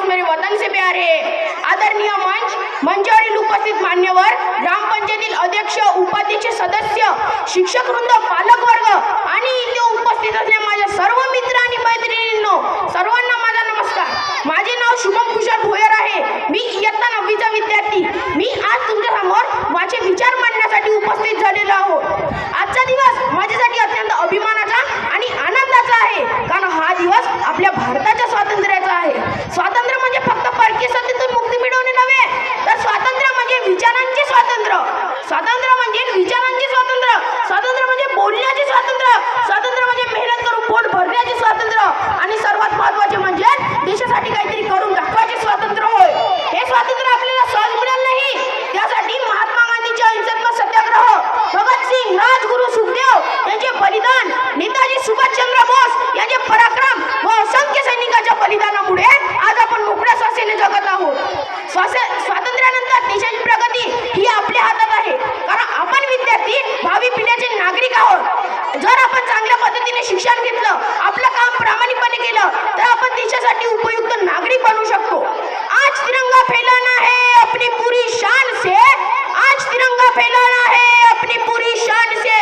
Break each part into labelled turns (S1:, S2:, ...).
S1: मेरे वतन से प्यारे। आदरणीय मंचावरील उपस्थित मान्यवर, ग्रामपंचायतील अध्यक्ष, उपाध्यक्ष, सदस्य, शिक्षक वृंद, पालक वर्ग आणि इथे उपस्थित असलेल्या माझ्या सर्व मित्र आणि मैत्रिणींनो, सर्वांना माझा नमस्कार। माझे नाव शुभम कुशल भोयर आहे। मी इयत्ता 9वीचा विद्यार्थी। मी आज तुमच्या समोर माझे विचार मांडण्यासाठी उपस्थित झालेलो आहोत। आजचा दिवस माझ्यासाठी अत्यंत अभिमानाचा आणि आनंदाचा आहे, कारण हा दिवस आपल्या भारताच्या स्वातंत्र्याचा आहे। स्वातंत्र्य म्हणजे फक्त परकीय सत्तेतून मुक्ती मिळवणे नव्हे, तर स्वातंत्र्य म्हणजे विचारांचे स्वातंत्र्य, स्वातंत्र्य म्हणजे विचारांचे स्वातंत्र्य, स्वातंत्र्य म्हणजे बोलण्याचे स्वातंत्र्य, स्वातंत्र्य म्हणजे मेहनत करून पोट भरण्याचे स्वातंत्र्य आणि सर्वात महत्त्वाचे म्हणजे देशासाठी काहीतरी करून दाखवायचे स्वातंत्र्य होय। हे स्वातंत्र्य आपल्याला सहज मिळालं नाही, त्यासाठी महात्मा गांधींचे अहिंसात्मक सत्याग्रह, भगतसिंग, राजगुरू, सुखदेव यांचे बलिदान, नेताजी सुभाषचंद्र बोस यांचे पराक्रम व असंख्य सैनिकांच्या बलिदानामुळे आज आपण मोकळ्या श्वासाने जगत आहोत। स्वातंत्र्यानंतर देशाची प्रगती ही आपल्या हातात आहे, कारण आपण विद्यार्थी, भावी पिढीचे नागरिक आहोत। जर आपण चांगल्या पद्धतीने शिक्षण घेतलं, आपलं काम प्रामाणिकपणे केलं, तर आपण देशासाठी उपयुक्त नागरिक बनू शकतो। आज तिरंगा फैलाना है अपनी पूरी शान से, आज तिरंगा फैलाना है अपनी पूरी शान से,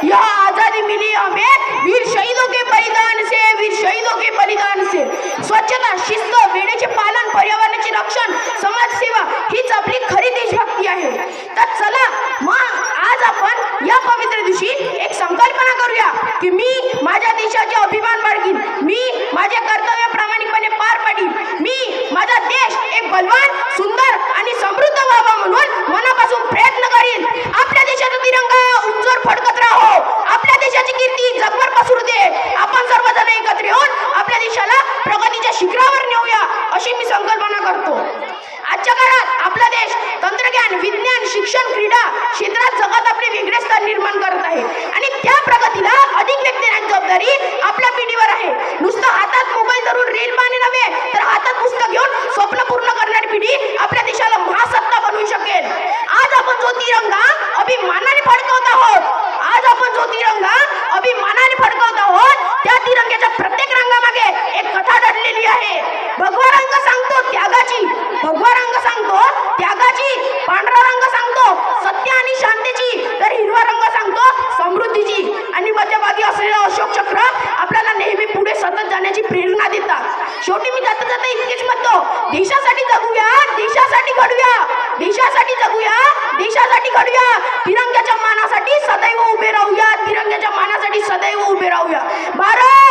S1: यह आजादी मिली हमें वीर शहीदों के बलिदान से, वीर शहीदों के बलिदान से। स्वच्छता, शिस्त, वेळेचे पालन, पर्यावरणाचे रक्षण, समाजसेवा हीच आपली खरी देशभक्ती आहे। तर चला मग आज आपण या पवित्र दिवशी एक संकल्पना करूया की मी माझ्या देशाचे अभिमान बाळगीन, मी माझे कर्तव्य प्रामाणिकपणे पार पाडीन, मी माझा देश एक बलवान, सुंदर आणि समृद्ध व्हावा म्हणून मनापासून प्रयत्न करीन। आपल्या देशाचा तिरंगा उंचवर फडकत राहो, आपल्या देशाची कीर्ती जगभर पसरू दे। आपण सर्वजण एकत्र येऊन आपल्या देशाला प्रगतीच्या शिखरावर नेऊया, अशी मी संकल्पना करतो। आजच्या काळात आपला देश तंत्रज्ञान, विज्ञान, शिक्षण, क्रीडा क्षेत्रात जगात आपले वेगळे स्थान निर्माण करत आहे आणि त्या प्रगतीला अधिक वेग देण्याची जबाबदारी आपल्या पिढीवर आहे। नुसतं हातात मोबाईल धरून रील पाहणे नव्हे, तर हातात पुस्तक घेऊन स्वप्न पूर्ण करणारी पिढी आपल्या देशाला महासत्ता बनवू शकेल। आज आपण जो तिरंगा अभिमानाने फडकवत आहोत, आज आपण जो तिरंगा अभिमानाने फडकवत आहोत, त्या तिरंग्याच्या प्रत्येक रंगामागे एक कथा दडलेली आहे। भगवा रंग सांगतो त्यागाची, भगवा रंग सांगतो त्यागाची, पांढरा रंग सांगतो सत्य आणि शांतीची, तर हिरवा रंग सांगतो समृद्धीची। आणि मध्यभागी असलेलं अशोक चक्र आपल्याला नेहमी पुढे सतत जाण्याची प्रेरणा देतात। शेवटी मी जाता जाता इतकेच म्हणतो, देशासाठी जगूया, देशासाठी घडूया, देशासाठी जगूया, देशासाठी घडूया, तिरंग्याच्या मानासाठी सदैव उभे राहूया, तिरंग्याच्या मानासाठी सदैव उभे राहूया। भारत